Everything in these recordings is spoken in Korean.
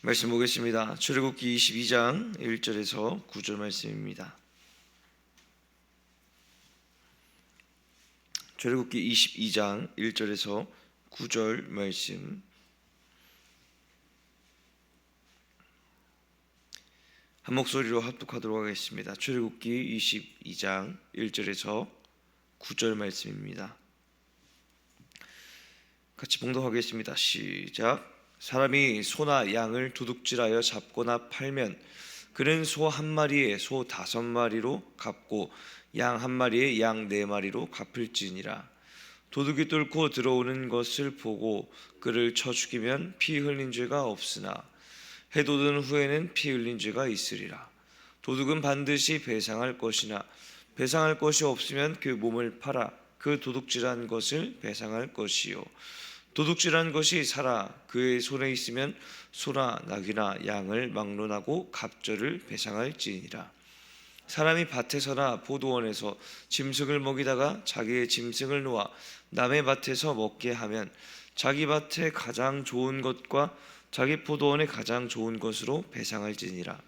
말씀 보겠습니다. 출애굽기 22장 1절에서 9절 말씀입니다. 출애굽기 22장 1절에서 9절 말씀. 한 목소리로 합독하도록 하겠습니다. 출애굽기 22장 1절에서 9절 말씀입니다. 같이 봉독하겠습니다. 시작. 사람이 소나 양을 도둑질하여 잡거나 팔면 그는 소 한 마리에 소 5마리로 갚고 양 한 마리에 양 4마리로 갚을지니라. 도둑이 뚫고 들어오는 것을 보고 그를 쳐 죽이면 피 흘린 죄가 없으나 해 돋은 후에는 피 흘린 죄가 있으리라. 도둑은 반드시 배상할 것이나 배상할 것이 없으면 그 몸을 팔아 그 도둑질한 것을 배상할 것이요, 도둑질한 것이 살아 그의 손에 있으면 소나 낙이나 양을 막론하고 갑절을 배상할지니라. 사람이 밭에서나 포도원에서 짐승을 먹이다가 자기의 짐승을 놓아 남의 밭에서 먹게 하면 자기 밭에 가장 좋은 것과 자기 포도원에 가장 좋은 것으로 배상할지니라.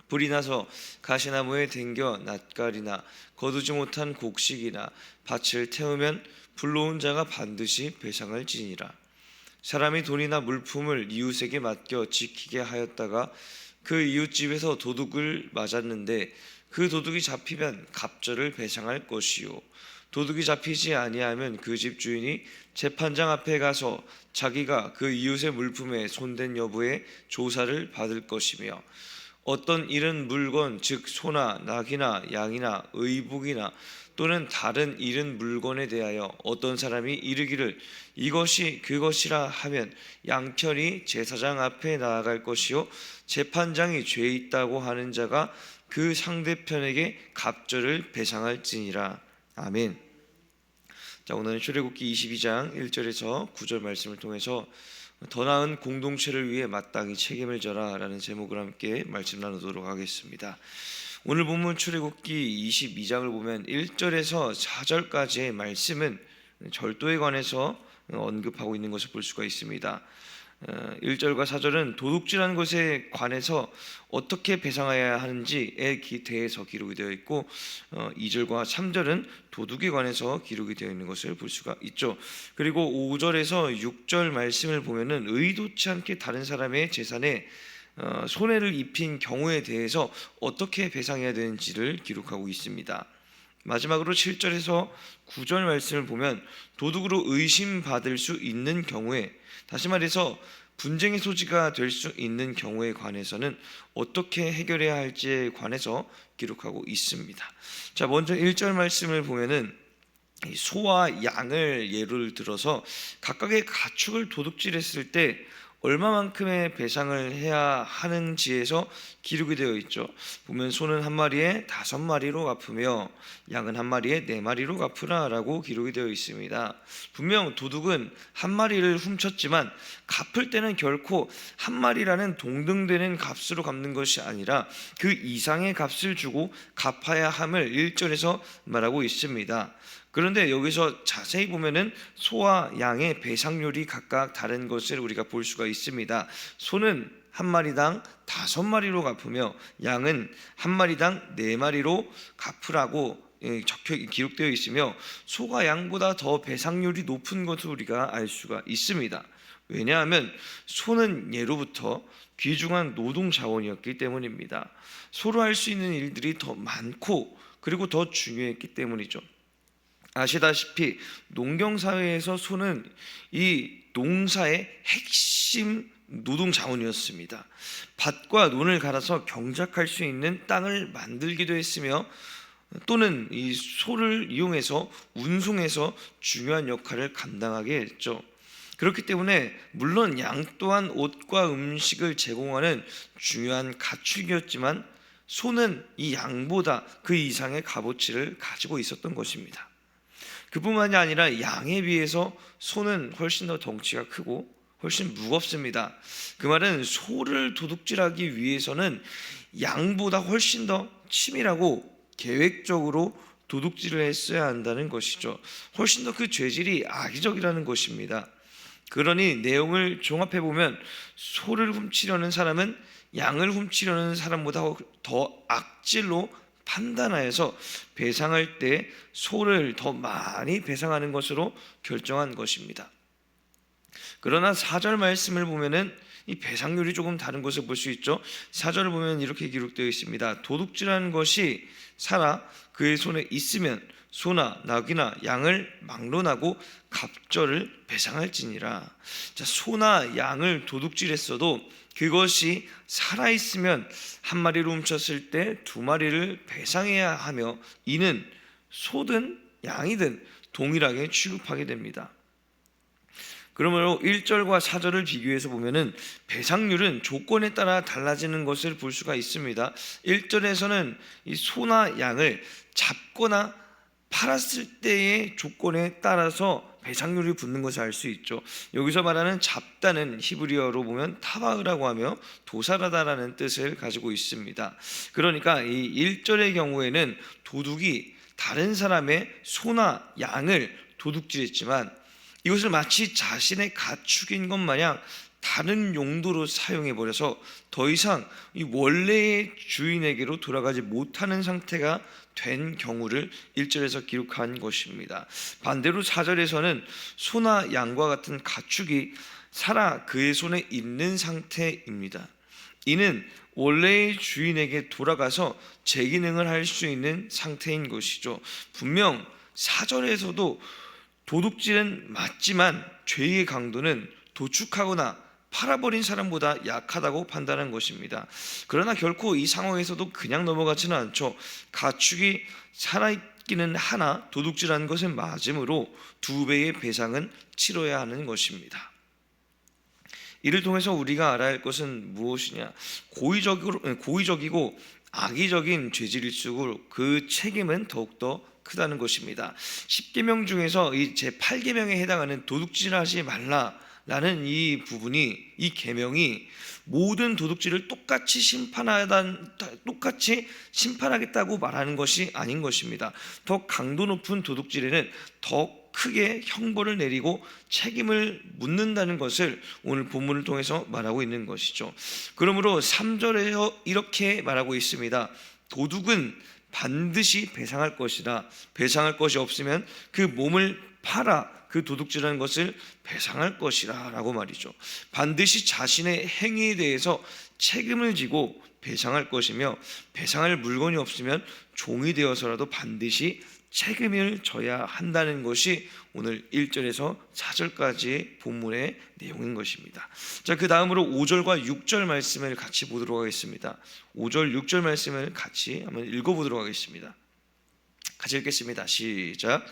불이 나서 가시나무에 댕겨 낫갈이나 거두지 못한 곡식이나 밭을 태우면 불러온 자가 반드시 배상할지니라. 사람이 돈이나 물품을 이웃에게 맡겨 지키게 하였다가 그 이웃집에서 도둑을 맞았는데 그 도둑이 잡히면 갑절을 배상할 것이요, 도둑이 잡히지 아니하면 그 집 주인이 재판장 앞에 가서 자기가 그 이웃의 물품에 손댄 여부에 조사를 받을 것이며, 어떤 잃은 물건 즉 소나 낙이나 양이나 의복이나 또는 다른 잃은 물건에 대하여 어떤 사람이 이르기를 이것이 그것이라 하면 양편이 제사장 앞에 나아갈 것이요, 재판장이 죄 있다고 하는 자가 그 상대편에게 갑절을 배상할지니라. 아멘. 자, 오늘은 출애굽기 22장 1절에서 9절 말씀을 통해서 더 나은 공동체를 위해 마땅히 책임을 져라 라는 제목을 함께 말씀 나누도록 하겠습니다. 오늘 본문 출애굽기 22장을 보면 1절에서 4절까지의 말씀은 절도에 관해서 언급하고 있는 것을 볼 수가 있습니다. 1절과 4절은 도둑질한 것에 관해서 어떻게 배상해야 하는지에 대해서 기록이 되어 있고, 2절과 3절은 도둑에 관해서 기록이 되어 있는 것을 볼 수가 있죠. 그리고 5절에서 6절 말씀을 보면은 의도치 않게 다른 사람의 재산에 손해를 입힌 경우에 대해서 어떻게 배상해야 되는지를 기록하고 있습니다. 마지막으로 7절에서 9절 말씀을 보면 도둑으로 의심받을 수 있는 경우에, 다시 말해서 분쟁의 소지가 될 수 있는 경우에 관해서는 어떻게 해결해야 할지에 관해서 기록하고 있습니다. 자, 먼저 1절 말씀을 보면은 소와 양을 예를 들어서 각각의 가축을 도둑질했을 때 얼마만큼의 배상을 해야 하는지에서 기록이 되어 있죠. 보면 소는 한 마리에 5마리로 갚으며 양은 한 마리에 4마리로 갚으라 라고 기록이 되어 있습니다. 분명 도둑은 한 마리를 훔쳤지만 갚을 때는 결코 한 마리라는 동등되는 값으로 갚는 것이 아니라 그 이상의 값을 주고 갚아야 함을 1절에서 말하고 있습니다. 그런데 여기서 자세히 보면은 소와 양의 배상률이 각각 다른 것을 우리가 볼 수가 있습니다. 소는 한 마리당 5마리로 갚으며 양은 한 마리당 4마리로 갚으라고 기록되어 있으며, 소가 양보다 더 배상률이 높은 것을 우리가 알 수가 있습니다. 왜냐하면 소는 예로부터 귀중한 노동 자원이었기 때문입니다. 소로 할 수 있는 일들이 더 많고 그리고 더 중요했기 때문이죠. 아시다시피 농경사회에서 소는 이 농사의 핵심 노동 자원이었습니다. 밭과 논을 갈아서 경작할 수 있는 땅을 만들기도 했으며, 또는 이 소를 이용해서 운송해서 중요한 역할을 감당하게 했죠. 그렇기 때문에 물론 양 또한 옷과 음식을 제공하는 중요한 가축이었지만 소는 이 양보다 그 이상의 값어치를 가지고 있었던 것입니다. 그뿐만이 아니라 양에 비해서 소는 훨씬 더 덩치가 크고 훨씬 무겁습니다. 그 말은 소를 도둑질하기 위해서는 양보다 훨씬 더 치밀하고 계획적으로 도둑질을 했어야 한다는 것이죠. 훨씬 더 그 죄질이 악의적이라는 것입니다. 그러니 내용을 종합해 보면 소를 훔치려는 사람은 양을 훔치려는 사람보다 더 악질로 판단하여서 배상할 때 소를 더 많이 배상하는 것으로 결정한 것입니다. 그러나 4절 말씀을 보면은 이 배상률이 조금 다른 것을 볼 수 있죠. 4절을 보면 이렇게 기록되어 있습니다. 도둑질하는 것이 살아 그의 손에 있으면 소나 낙이나 양을 막론하고 갑절을 배상할지니라. 자, 소나 양을 도둑질했어도 그것이 살아있으면 한 마리로 훔쳤을 때 두 마리를 배상해야 하며, 이는 소든 양이든 동일하게 취급하게 됩니다. 그러므로 1절과 4절을 비교해서 보면은 배상률은 조건에 따라 달라지는 것을 볼 수가 있습니다. 1절에서는 이 소나 양을 잡거나 팔았을 때의 조건에 따라서 배상률이 붙는 것을 알 수 있죠. 여기서 말하는 잡다는 히브리어로 보면 타바흐라고 하며 도살하다라는 뜻을 가지고 있습니다. 그러니까 이 1절의 경우에는 도둑이 다른 사람의 소나 양을 도둑질했지만 이것을 마치 자신의 가축인 것 마냥 다른 용도로 사용해버려서 더 이상 이 원래의 주인에게로 돌아가지 못하는 상태가 된 경우를 1절에서 기록한 것입니다. 반대로 4절에서는 소나 양과 같은 가축이 살아 그의 손에 있는 상태입니다. 이는 원래의 주인에게 돌아가서 재기능을 할 수 있는 상태인 것이죠. 분명 4절에서도 도둑질은 맞지만 죄의 강도는 도축하거나 팔아버린 사람보다 약하다고 판단한 것입니다. 그러나 결코 이 상황에서도 그냥 넘어가지는 않죠. 가축이 살아있기는 하나 도둑질한 것은 맞으므로 2배의 배상은 치러야 하는 것입니다. 이를 통해서 우리가 알아야 할 것은 무엇이냐? 고의적이고 악의적인 죄질일수록 그 책임은 더욱더 크다는 것입니다. 10계명 중에서 이 제8계명에 해당하는 도둑질하지 말라라는 이 부분이, 이 계명이 모든 도둑질을 똑같이 심판하겠다고 말하는 것이 아닌 것입니다. 더 강도 높은 도둑질에는 더 크게 형벌을 내리고 책임을 묻는다는 것을 오늘 본문을 통해서 말하고 있는 것이죠. 그러므로 3절에서 이렇게 말하고 있습니다. 도둑은 반드시 배상할 것이다. 배상할 것이 없으면 그 몸을 팔아 그 도둑질하는 것을 배상할 것이라 라고 말이죠. 반드시 자신의 행위에 대해서 책임을 지고 배상할 것이며, 배상할 물건이 없으면 종이 되어서라도 반드시 책임을 져야 한다는 것이 오늘 1절에서 4절까지의 본문의 내용인 것입니다. 자, 그 다음으로 5절과 6절 말씀을 같이 보도록 하겠습니다. 5절, 6절 말씀을 같이 한번 읽어보도록 하겠습니다. 같이 읽겠습니다. 시작.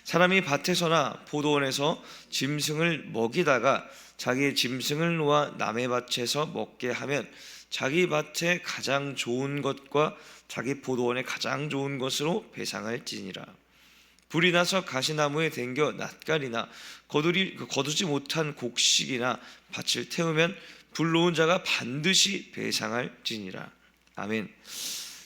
사람이 밭에서나 포도원에서 짐승을 먹이다가 자기의 짐승을 놓아 남의 밭에서 먹게 하면 자기 밭에 가장 좋은 것과 자기 포도원에 가장 좋은 것으로 배상할지니라. 불이 나서 가시나무에 댕겨 낫갈이나 거두지 못한 곡식이나 밭을 태우면 불 놓은 자가 반드시 배상할지니라. 아멘.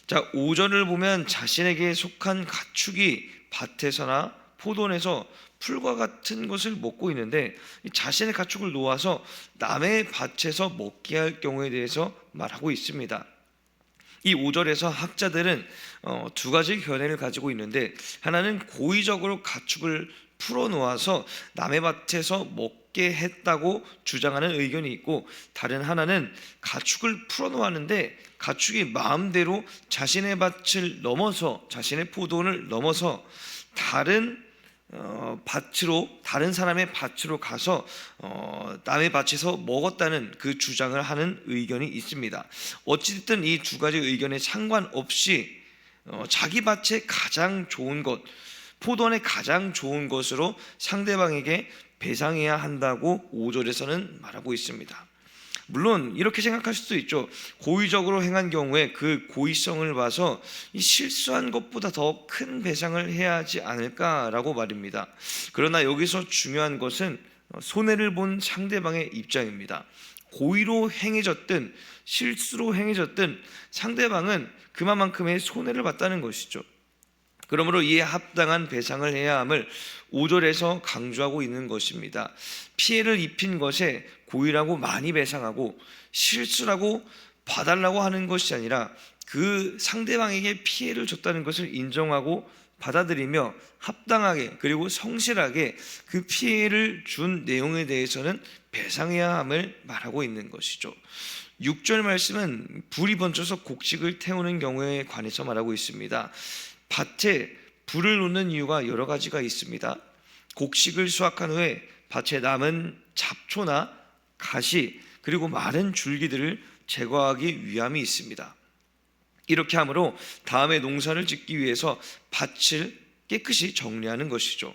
자, 5절을 보면 자신에게 속한 가축이 밭에서나 포도원에서 풀과 같은 것을 먹고 있는데, 자신의 가축을 놓아서 남의 밭에서 먹게 할 경우에 대해서 말하고 있습니다. 이 5절에서 학자들은 두 가지 견해를 가지고 있는데, 하나는 고의적으로 가축을 풀어놓아서 남의 밭에서 먹게 했다고 주장하는 의견이 있고, 다른 하나는 가축을 풀어놓았는데 가축이 마음대로 자신의 밭을 넘어서, 자신의 포도원을 넘어서 다른 사람의 밭으로 가서 남의 밭에서 먹었다는 그 주장을 하는 의견이 있습니다. 어찌됐든 이 두 가지 의견에 상관없이 자기 밭에 가장 좋은 것, 포도원에 가장 좋은 것으로 상대방에게 배상해야 한다고 5절에서는 말하고 있습니다. 물론 이렇게 생각할 수도 있죠. 고의적으로 행한 경우에 그 고의성을 봐서 이 실수한 것보다 더 큰 배상을 해야 하지 않을까라고 말입니다. 그러나 여기서 중요한 것은 손해를 본 상대방의 입장입니다. 고의로 행해졌든 실수로 행해졌든 상대방은 그만큼의 손해를 봤다는 것이죠. 그러므로 이에 합당한 배상을 해야 함을 5절에서 강조하고 있는 것입니다. 피해를 입힌 것에 고의라고 많이 배상하고 실수라고 봐달라고 하는 것이 아니라 그 상대방에게 피해를 줬다는 것을 인정하고 받아들이며 합당하게 그리고 성실하게 그 피해를 준 내용에 대해서는 배상해야 함을 말하고 있는 것이죠. 6절 말씀은 불이 번져서 곡식을 태우는 경우에 관해서 말하고 있습니다. 밭에 불을 놓는 이유가 여러 가지가 있습니다. 곡식을 수확한 후에 밭에 남은 잡초나 가시 그리고 마른 줄기들을 제거하기 위함이 있습니다. 이렇게 함으로 다음에 농사를 짓기 위해서 밭을 깨끗이 정리하는 것이죠.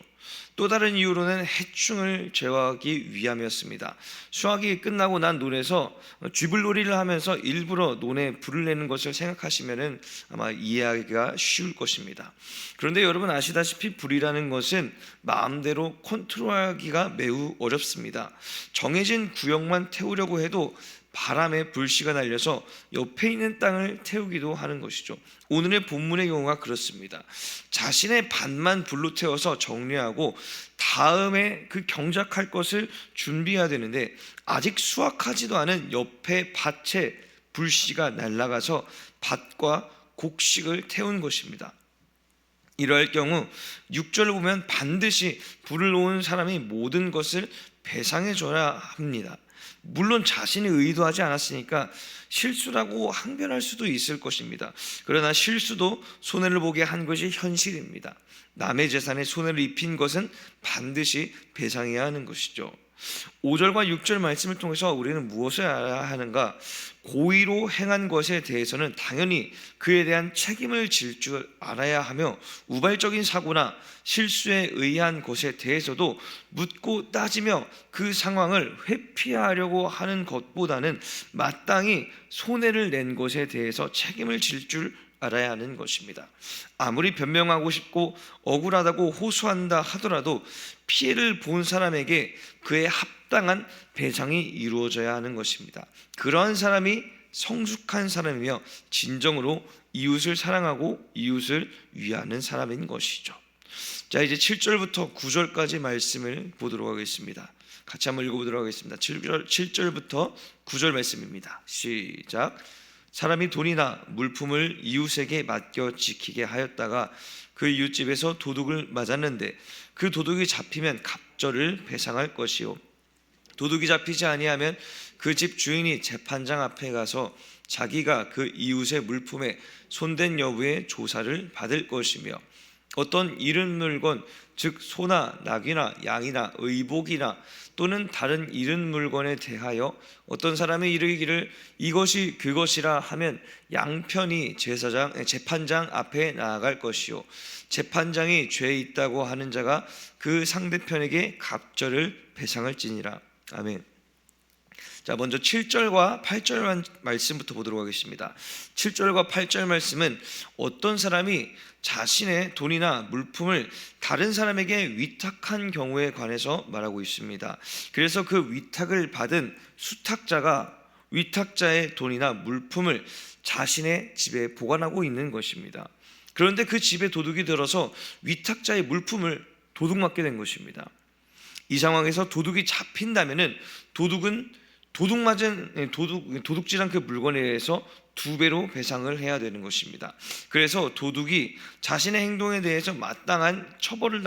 또 다른 이유로는 해충을 제거하기 위함이었습니다. 수확이 끝나고 난 논에서 쥐불놀이를 하면서 일부러 논에 불을 내는 것을 생각하시면 아마 이해하기가 쉬울 것입니다. 그런데 여러분 아시다시피 불이라는 것은 마음대로 컨트롤하기가 매우 어렵습니다. 정해진 구역만 태우려고 해도 바람에 불씨가 날려서 옆에 있는 땅을 태우기도 하는 것이죠. 오늘의 본문의 경우가 그렇습니다. 자신의 밭만 불로 태워서 정리하고 다음에 그 경작할 것을 준비해야 되는데 아직 수확하지도 않은 옆에 밭에 불씨가 날아가서 밭과 곡식을 태운 것입니다. 이러할 경우 6절을 보면 반드시 불을 놓은 사람이 모든 것을 배상해 줘야 합니다. 물론 자신이 의도하지 않았으니까 실수라고 항변할 수도 있을 것입니다. 그러나 실수도 손해를 보게 한 것이 현실입니다. 남의 재산에 손해를 입힌 것은 반드시 배상해야 하는 것이죠. 5절과 6절 말씀을 통해서 우리는 무엇을 알아야 하는가? 고의로 행한 것에 대해서는 당연히 그에 대한 책임을 질 줄 알아야 하며 우발적인 사고나 실수에 의한 것에 대해서도 묻고 따지며 그 상황을 회피하려고 하는 것보다는 마땅히 손해를 낸 것에 대해서 책임을 질 줄 알아야 하는 것입니다. 아무리 변명하고 싶고 억울하다고 호소한다 하더라도 피해를 본 사람에게 그의 합당한 배상이 이루어져야 하는 것입니다. 그러한 사람이 성숙한 사람이며 진정으로 이웃을 사랑하고 이웃을 위하는 사람인 것이죠. 자, 이제 7절부터 9절까지 말씀을 보도록 하겠습니다. 같이 한번 읽어보도록 하겠습니다. 7절부터 9절 말씀입니다. 시작. 사람이 돈이나 물품을 이웃에게 맡겨 지키게 하였다가 그 이웃집에서 도둑을 맞았는데 그 도둑이 잡히면 갑절을 배상할 것이요 도둑이 잡히지 아니하면 그 집 주인이 재판장 앞에 가서 자기가 그 이웃의 물품에 손댄 여부의 조사를 받을 것이며 어떤 잃은 물건 즉 소나 낙이나 양이나 의복이나 또는 다른 잃은 물건에 대하여 어떤 사람이 이르기를 이것이 그것이라 하면 양편이 재판장 앞에 나아갈 것이요 재판장이 죄 있다고 하는 자가 그 상대편에게 갑절을 배상할지니라. 아멘. 자, 먼저 7절과 8절 말씀부터 보도록 하겠습니다. 7절과 8절 말씀은 어떤 사람이 자신의 돈이나 물품을 다른 사람에게 위탁한 경우에 관해서 말하고 있습니다. 그래서 그 위탁을 받은 수탁자가 위탁자의 돈이나 물품을 자신의 집에 보관하고 있는 것입니다. 그런데 그 집에 도둑이 들어서 위탁자의 물품을 도둑맞게 된 것입니다. 이 상황에서 도둑이 잡힌다면은 도둑은 도둑질한 그 물건에 대해서 2배로 배상을 해야 되는 것입니다. 그래서 도둑이 자신의 행동에 대해서 마땅한 처벌을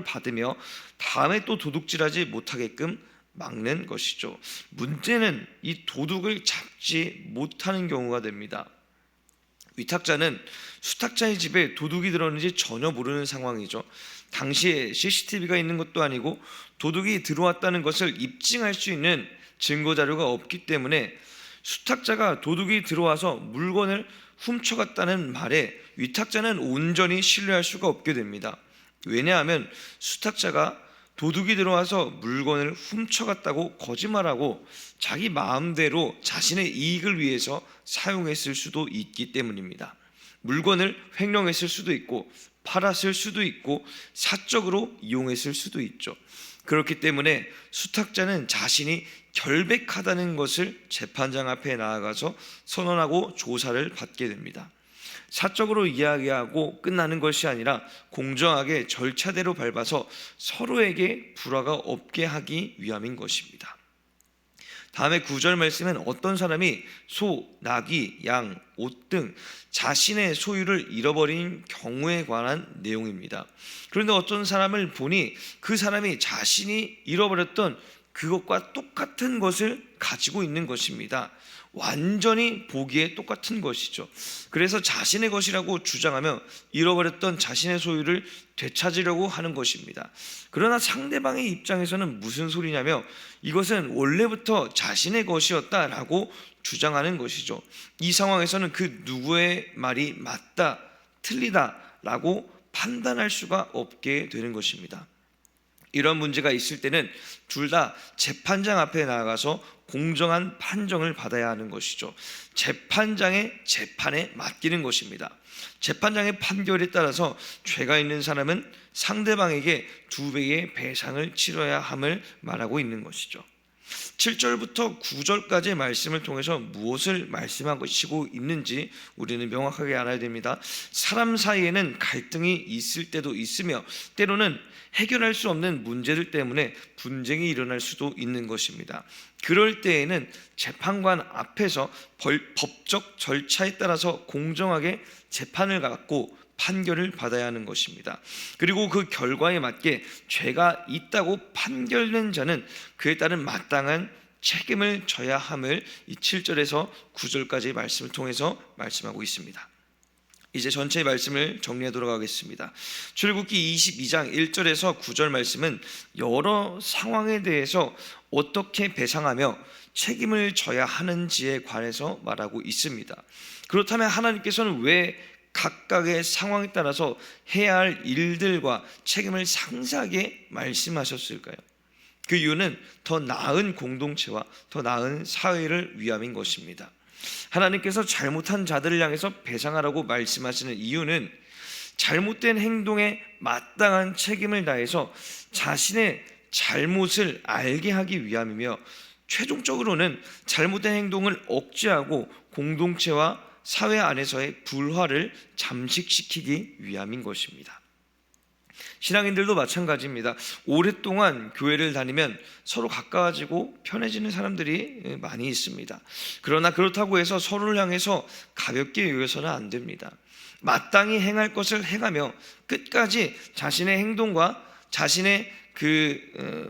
받으며 다음에 또 도둑질하지 못하게끔 막는 것이죠. 문제는 이 도둑을 잡지 못하는 경우가 됩니다. 위탁자는 수탁자의 집에 도둑이 들었는지 전혀 모르는 상황이죠. 당시에 CCTV가 있는 것도 아니고 도둑이 들어왔다는 것을 입증할 수 있는 증거 자료가 없기 때문에 수탁자가 도둑이 들어와서 물건을 훔쳐갔다는 말에 위탁자는 온전히 신뢰할 수가 없게 됩니다. 왜냐하면 수탁자가 도둑이 들어와서 물건을 훔쳐갔다고 거짓말하고 자기 마음대로 자신의 이익을 위해서 사용했을 수도 있기 때문입니다. 물건을 횡령했을 수도 있고 팔았을 수도 있고 사적으로 이용했을 수도 있죠. 그렇기 때문에 수탁자는 자신이 결백하다는 것을 재판장 앞에 나아가서 선언하고 조사를 받게 됩니다. 사적으로 이야기하고 끝나는 것이 아니라 공정하게 절차대로 밟아서 서로에게 불화가 없게 하기 위함인 것입니다. 다음에 9절 말씀은 어떤 사람이 소, 나귀, 양, 옷 등 자신의 소유를 잃어버린 경우에 관한 내용입니다. 그런데 어떤 사람을 보니 그 사람이 자신이 잃어버렸던 그것과 똑같은 것을 가지고 있는 것입니다. 완전히 보기에 똑같은 것이죠. 그래서 자신의 것이라고 주장하며 잃어버렸던 자신의 소유를 되찾으려고 하는 것입니다. 그러나 상대방의 입장에서는 무슨 소리냐며 이것은 원래부터 자신의 것이었다라고 주장하는 것이죠. 이 상황에서는 그 누구의 말이 맞다, 틀리다라고 판단할 수가 없게 되는 것입니다. 이런 문제가 있을 때는 둘 다 재판장 앞에 나가서 공정한 판정을 받아야 하는 것이죠. 재판장의 재판에 맡기는 것입니다. 재판장의 판결에 따라서 죄가 있는 사람은 상대방에게 2배의 배상을 치러야 함을 말하고 있는 것이죠. 7절부터 9절까지의 말씀을 통해서 무엇을 말씀하시고 있는지 우리는 명확하게 알아야 됩니다. 사람 사이에는 갈등이 있을 때도 있으며 때로는 해결할 수 없는 문제들 때문에 분쟁이 일어날 수도 있는 것입니다. 그럴 때에는 재판관 앞에서 법적 절차에 따라서 공정하게 재판을 갖고 판결을 받아야 하는 것입니다. 그리고 그 결과에 맞게 죄가 있다고 판결된 자는 그에 따른 마땅한 책임을 져야 함을 이 7절에서 9절까지의 말씀을 통해서 말씀하고 있습니다. 이제 전체의 말씀을 정리하도록 하겠습니다. 출애굽기 22장 1절에서 9절 말씀은 여러 상황에 대해서 어떻게 배상하며 책임을 져야 하는지에 관해서 말하고 있습니다. 그렇다면 하나님께서는 왜 각각의 상황에 따라서 해야 할 일들과 책임을 상세하게 말씀하셨을까요? 그 이유는 더 나은 공동체와 더 나은 사회를 위함인 것입니다. 하나님께서 잘못한 자들을 향해서 배상하라고 말씀하시는 이유는 잘못된 행동에 마땅한 책임을 다해서 자신의 잘못을 알게 하기 위함이며 최종적으로는 잘못된 행동을 억제하고 공동체와 사회 안에서의 불화를 잠식시키기 위함인 것입니다. 신앙인들도 마찬가지입니다. 오랫동안 교회를 다니면 서로 가까워지고 편해지는 사람들이 많이 있습니다. 그러나 그렇다고 해서 서로를 향해서 가볍게 여겨서는 안 됩니다. 마땅히 행할 것을 행하며 끝까지 자신의 행동과 자신의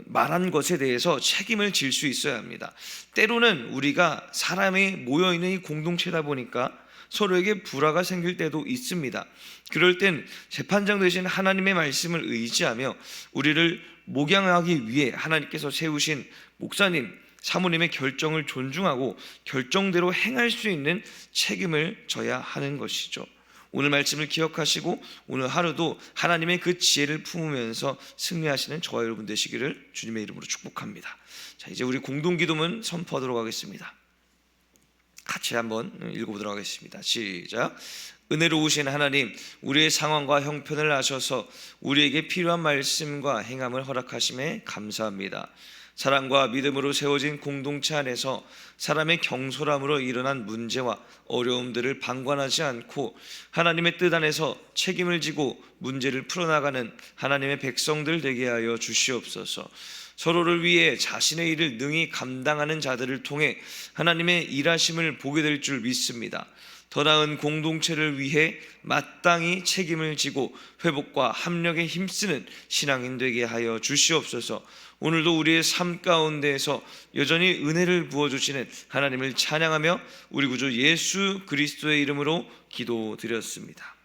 말한 것에 대해서 책임을 질 수 있어야 합니다. 때로는 우리가 사람이 모여있는 이 공동체다 보니까 서로에게 불화가 생길 때도 있습니다. 그럴 땐 재판장 되신 하나님의 말씀을 의지하며 우리를 목양하기 위해 하나님께서 세우신 목사님, 사모님의 결정을 존중하고 결정대로 행할 수 있는 책임을 져야 하는 것이죠. 오늘 말씀을 기억하시고 오늘 하루도 하나님의 그 지혜를 품으면서 승리하시는 저와 여러분 되시기를 주님의 이름으로 축복합니다. 자, 이제 우리 공동기도문 선포하도록 하겠습니다. 같이 한번 읽어보도록 하겠습니다. 시작. 은혜로우신 하나님, 우리의 상황과 형편을 아셔서 우리에게 필요한 말씀과 행함을 허락하심에 감사합니다. 사랑과 믿음으로 세워진 공동체 안에서 사람의 경솔함으로 일어난 문제와 어려움들을 방관하지 않고 하나님의 뜻 안에서 책임을 지고 문제를 풀어나가는 하나님의 백성들 되게 하여 주시옵소서. 서로를 위해 자신의 일을 능히 감당하는 자들을 통해 하나님의 일하심을 보게 될 줄 믿습니다. 더 나은 공동체를 위해 마땅히 책임을 지고 회복과 합력에 힘쓰는 신앙인 되게 하여 주시옵소서. 오늘도 우리의 삶 가운데에서 여전히 은혜를 부어주시는 하나님을 찬양하며 우리 구주 예수 그리스도의 이름으로 기도드렸습니다.